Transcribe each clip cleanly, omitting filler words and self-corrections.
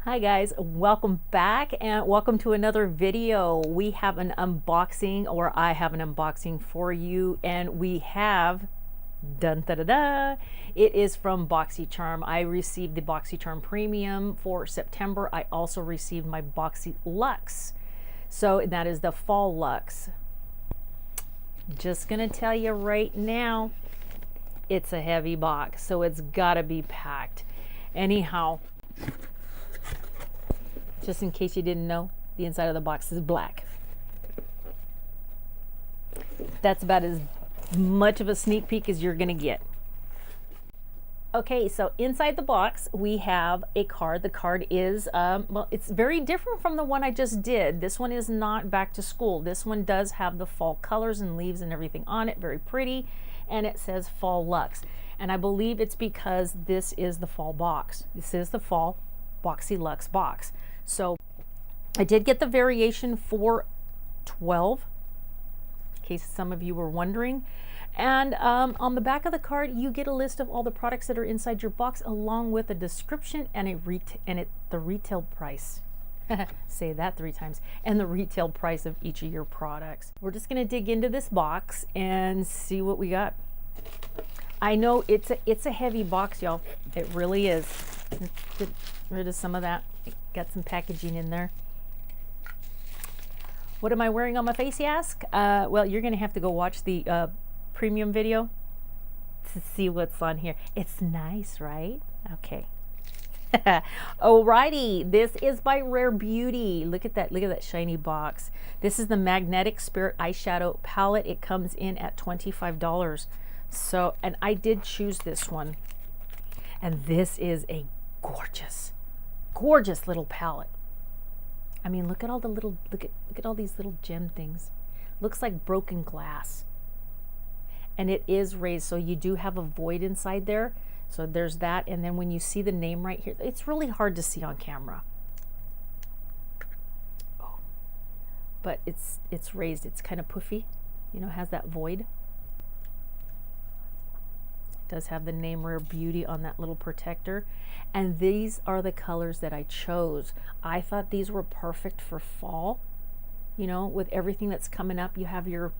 Hi guys, welcome back and welcome to another video. We have an unboxing, or I have an unboxing for you, and we have dun da da da. It is from BoxyCharm. I received the BoxyCharm Premium for September. I also received my BOXYLUXE. So that is the Fall Luxe. Just gonna tell you right now, it's a heavy box, so it's gotta be packed. Anyhow, just in case you didn't know, the inside of the box is black. That's about as much of a sneak peek as you're gonna get. Okay, so inside the box we have a card. The card is, well, it's very different from the one I just did. This one is not back to school. This one does have the fall colors and leaves and everything on it, very pretty, and it says Fall Luxe. And I believe it's because this is the fall box. This is the fall BoxyLuxe box. So I did get the variation for 12, in case some of you were wondering. And on the back of the card, you get a list of all the products that are inside your box, along with a description and the retail price. Say that 3 times. And the retail price of each of your products. We're just going to dig into this box and see what we got. I know it's a heavy box, y'all. It really is. Let's get rid of some of that. Got some packaging in there. What am I wearing on my face, you ask? Well, you're going to have to go watch the premium video to see what's on here. It's nice, right? Okay. Alrighty, this is by Rare Beauty. Look at that shiny box. This is the Magnetic Spirit eyeshadow palette. It comes in at $25. So, and I did choose this one. And this is a gorgeous little palette. I mean, look at all the little, look at all these little gem things. Looks like broken glass. And it is raised, so you do have a void inside there. So there's that, and then when you see the name right here, it's really hard to see on camera. Oh. But it's raised, it's kind of puffy, you know, has that void. It does have the name Rare Beauty on that little protector. And these are the colors that I chose. I thought these were perfect for fall. You know, with everything that's coming up, you have your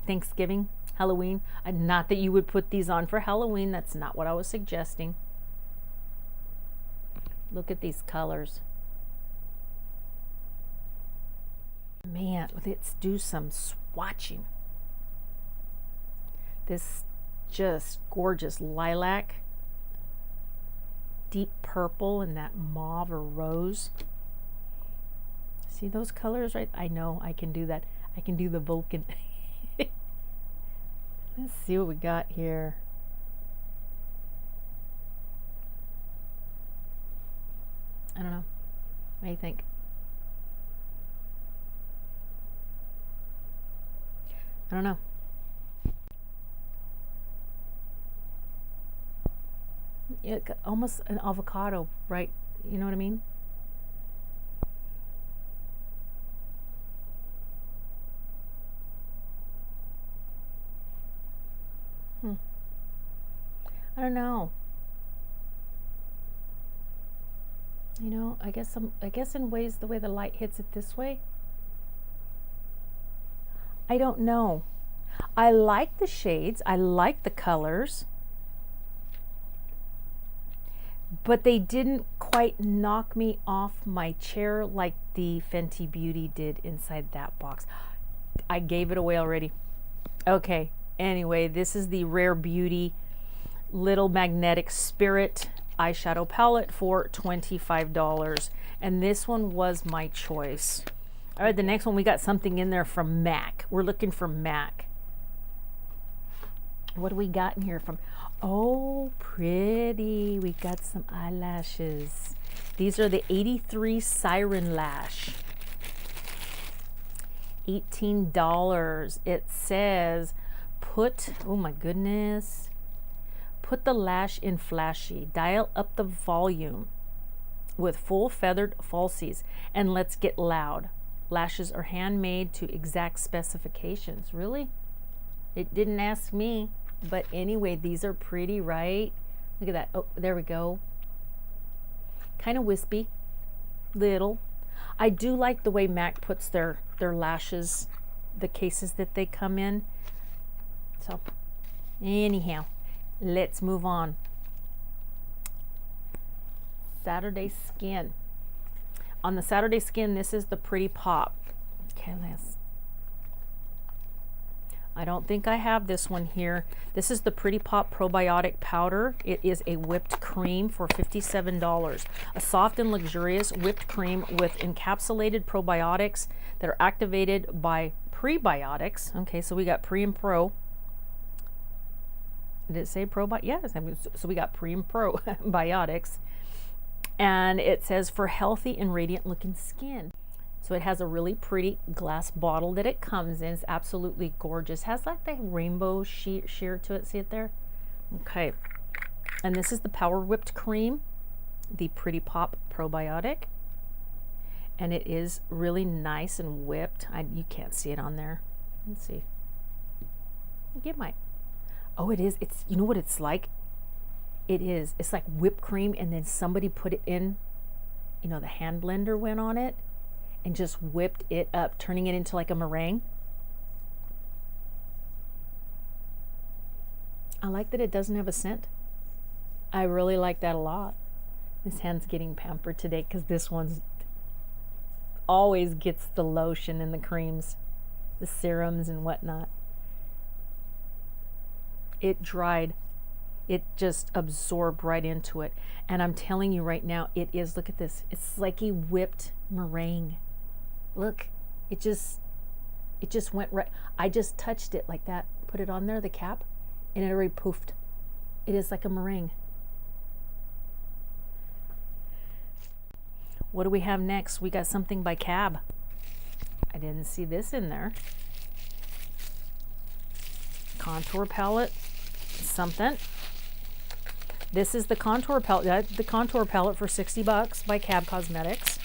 Thanksgiving, Halloween. Not that you would put these on for Halloween. That's not what I was suggesting. Look at these colors. Man, let's do some swatching. This just gorgeous lilac, deep purple, and that mauve or rose. See those colors, right? I know I can do that. I can do the Vulcan. Let's see what we got here. I don't know. What do you think? I don't know. Yeah, almost an avocado, right? You know what I mean? I don't know. You know, I guess in ways the way the light hits it this way. I don't know. I like the shades. I like the colors. But they didn't quite knock me off my chair like the Fenty Beauty did inside that box. I gave it away already. Okay. Anyway, this is the Rare Beauty Little Magnetic Spirit eyeshadow palette for $25. And this one was my choice. All right, the next one, we got something in there from MAC. We're looking for MAC. What do we got in here from? Oh, pretty. We got some eyelashes. These are the 83 Siren Lash. $18. It says, oh my goodness. Put the lash in flashy. Dial up the volume with full feathered falsies and let's get loud. Lashes are handmade to exact specifications. Really? It didn't ask me. But anyway, these are pretty, right? Look at that. Oh, there we go. Kind of wispy. little. I do like the way MAC puts their lashes, the cases that they come in. So anyhow, let's move on. Saturday Skin. On the Saturday Skin, this is the Pretty Pop. Okay, I don't think I have this one here. This is the Pretty Pop Probiotic Powder. It is a whipped cream for $57. A soft and luxurious whipped cream with encapsulated probiotics that are activated by prebiotics. Okay, so we got pre and pro. Did it say probiotics? Yes, so we got pre and probiotics. And it says for healthy and radiant looking skin. So it has a really pretty glass bottle that it comes in. It's absolutely gorgeous. Has like the rainbow sheer to it. See it there? Okay. And this is the Power Whipped Cream, the Pretty Pop Probiotic. And it is really nice and whipped. You can't see it on there. Let's see. Get my. Oh, it is. It's, you know what it's like? It is. It's like whipped cream, and then somebody put it in, you know, the hand blender went on it and just whipped it up, turning it into like a meringue. I like that it doesn't have a scent. I really like that a lot. This hand's getting pampered today because this one's always gets the lotion and the creams, the serums and whatnot. It dried. It just absorbed right into it. And I'm telling you right now, it is, look at this. It's like a whipped meringue. Look, it just went right. I just touched it like that, put it on there, the cap, and it already poofed. It is like a meringue. What do we have next? We got something by COLLAB. I didn't see this in there. Contour palette, something. This is the contour palette, the contour palette for $60 by COLLAB Cosmetics.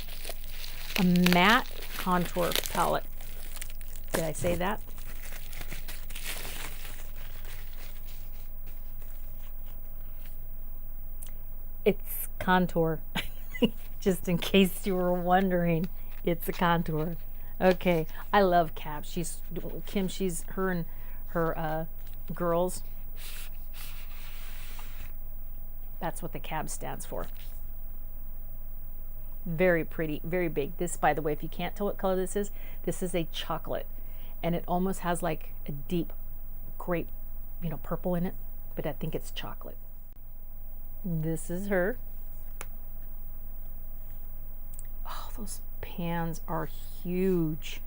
A matte contour palette. Did I say that? It's contour. Just in case you were wondering, it's a contour. Okay, I love COLLAB. She's Kim. She's her and her girls. That's what the COLLAB stands for. Very pretty, very big. This, by the way, if you can't tell what color this is a chocolate, and it almost has like a deep grape, you know, purple in it, but I think it's chocolate. This is her. Oh, those pans are huge.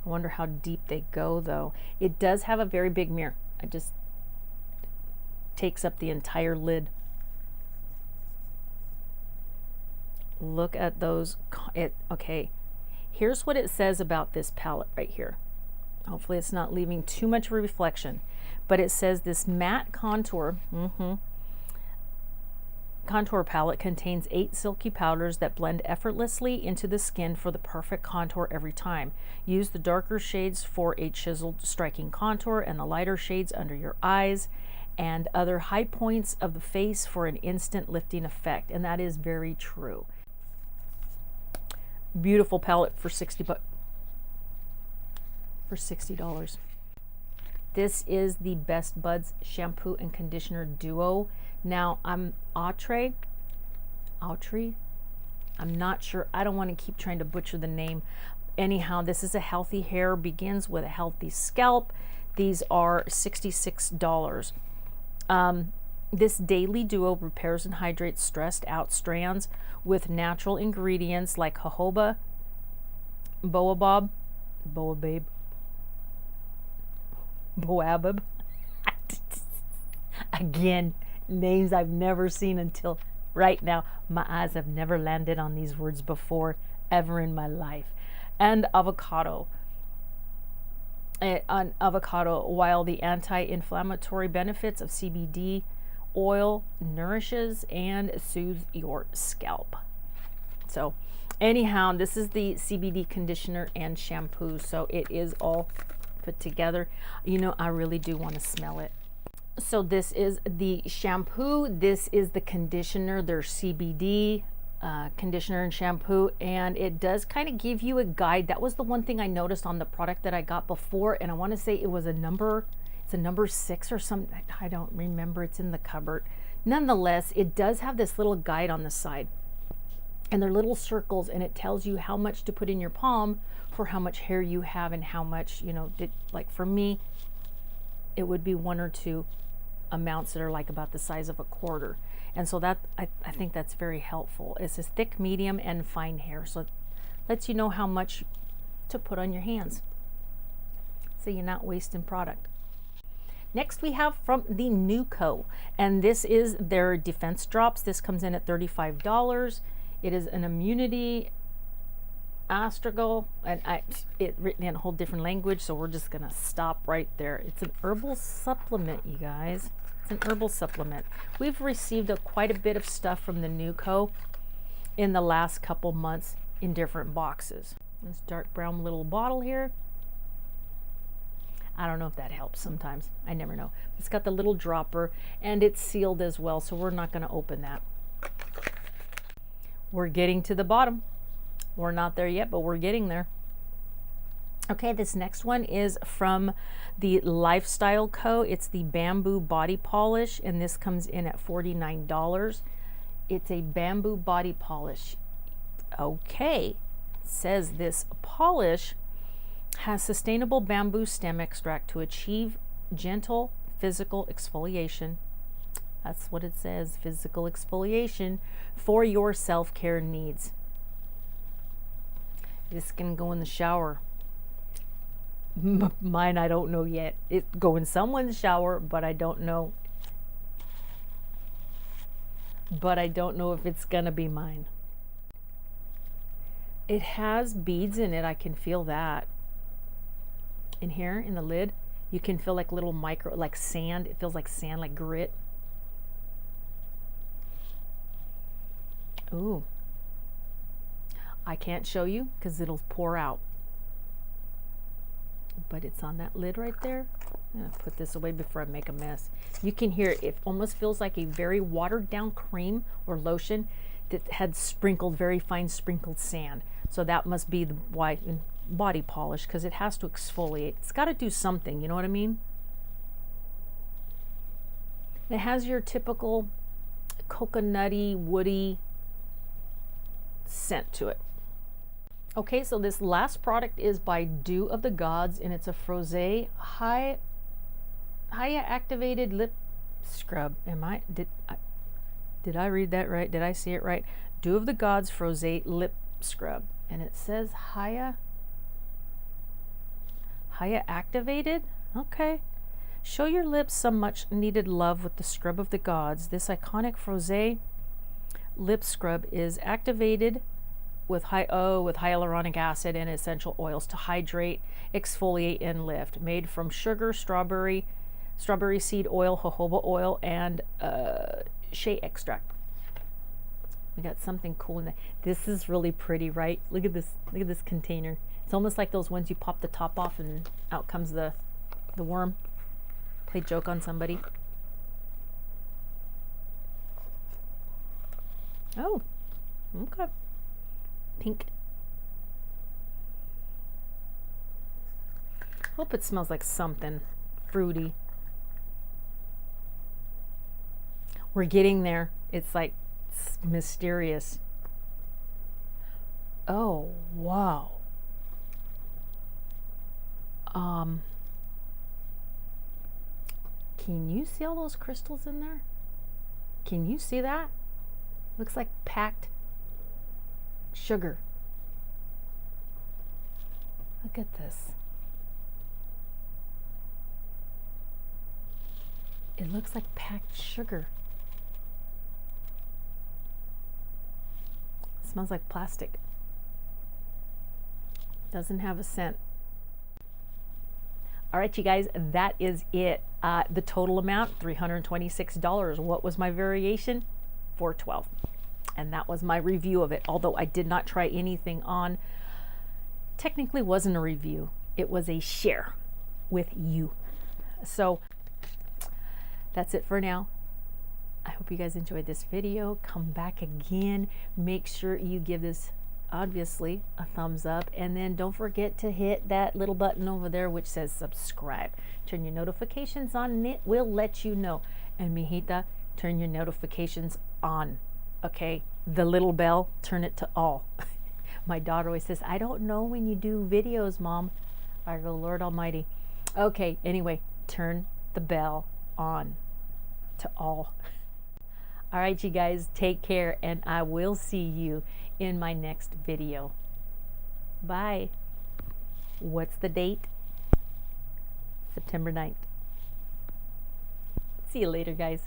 I wonder how deep they go though. It does have a very big mirror. It just takes up the entire lid. Look at those. Okay, here's what it says about this palette right here. Hopefully it's not leaving too much of a reflection, but it says this matte contour contour palette contains 8 silky powders that blend effortlessly into the skin for the perfect contour every time. Use the darker shades for a chiseled, striking contour and the lighter shades under your eyes and other high points of the face for an instant lifting effect. And that is very true. Beautiful palette for $60. This is the Best Buds Shampoo and Conditioner Duo. Now I'm Autry. I'm not sure. I don't want to keep trying to butcher the name. Anyhow, this is a healthy hair begins with a healthy scalp. These are $66. This daily duo repairs and hydrates stressed out strands with natural ingredients like jojoba, boabab, again, names I've never seen until right now. My eyes have never landed on these words before, ever in my life. And avocado. On avocado, while the anti-inflammatory benefits of CBD oil nourishes and soothes your scalp. So anyhow, this is the CBD conditioner and shampoo, so it is all put together. You know, I really do want to smell it. So this is the shampoo, this is the conditioner. There's CBD, conditioner and shampoo, and it does kind of give you a guide. That was the one thing I noticed on the product that I got before, and I want to say it was a number, it's a number 6 or something. I don't remember, it's in the cupboard. Nonetheless, it does have this little guide on the side, and they're little circles, and it tells you how much to put in your palm for how much hair you have and how much, you know, like for me, it would be 1 or 2 amounts that are like about the size of a quarter. And so that, I think that's very helpful. It says thick, medium, and fine hair. So it lets you know how much to put on your hands, so you're not wasting product. Next we have from the Nuco, and this is their defense drops. This comes in at $35. It is an immunity astragal, and it written in a whole different language, so we're just gonna stop right there. It's an herbal supplement, you guys. It's an herbal supplement. We've received quite a bit of stuff from the Nuco in the last couple months in different boxes. This dark brown little bottle here. I don't know if that helps sometimes. I never know. It's got the little dropper, and it's sealed as well, so we're not gonna open that. We're getting to the bottom. We're not there yet, but we're getting there. Okay, this next one is from the Lifestyle Co. It's the Bamboo Body Polish, and this comes in at $49. It's a bamboo body polish. Okay, it says this polish has sustainable bamboo stem extract to achieve gentle physical exfoliation. That's what it says, physical exfoliation for your self-care needs. This can go in the shower. Mine, I don't know yet. It go in someone's shower, but I don't know. But I don't know if it's gonna be mine. It has beads in it. I can feel that. In here, in the lid, you can feel like little micro, like sand. It feels like sand, like grit. Ooh. I can't show you because it'll pour out. But it's on that lid right there. I'm gonna put this away before I make a mess. You can hear it. It almost feels like a very watered down cream or lotion that had sprinkled, very fine sprinkled sand. So that must be the why in body polish, because it has to exfoliate. It's got to do something, you know what I mean? It has your typical coconutty, woody scent to it. Okay, so this last product is by Dew of the Gods, and it's a Frosé high activated lip scrub. Did I read that right? Did I see it right? Dew of the Gods Frosé lip scrub, and it says Haya activated. Okay. Show your lips some much needed love with the scrub of the gods. This iconic Frosé lip scrub is activated with hyaluronic acid and essential oils to hydrate, exfoliate, and lift. Made from sugar, strawberry seed oil, jojoba oil, and shea extract. We got something cool in there. This is really pretty, right? Look at this. Look at this container. It's almost like those ones you pop the top off and out comes the worm. Play joke on somebody. Oh, okay. Pink. Hope it smells like something fruity. We're getting there. It's like it's mysterious. Oh, wow. Can you see all those crystals in there? Can you see that? Looks like packed sugar. Look at this. It looks like packed sugar. It smells like plastic. Doesn't have a scent. All right, you guys, that is it. The total amount, $326. What was my variation? $412. And that was my review of it. Although I did not try anything on. Technically wasn't a review. It was a share with you. So that's it for now. I hope you guys enjoyed this video. Come back again. Make sure you give this obviously a thumbs up, and then don't forget to hit that little button over there which says subscribe. Turn your notifications on and it will let you know. And mijita, turn your notifications on. Okay, the little bell, turn it to all. My daughter always says, I don't know when you do videos, Mom. I go, Lord Almighty. Okay, anyway, turn the bell on to all. All right, you guys, take care, and I will see you in my next video. Bye. What's the date? September 9th. See you later, guys.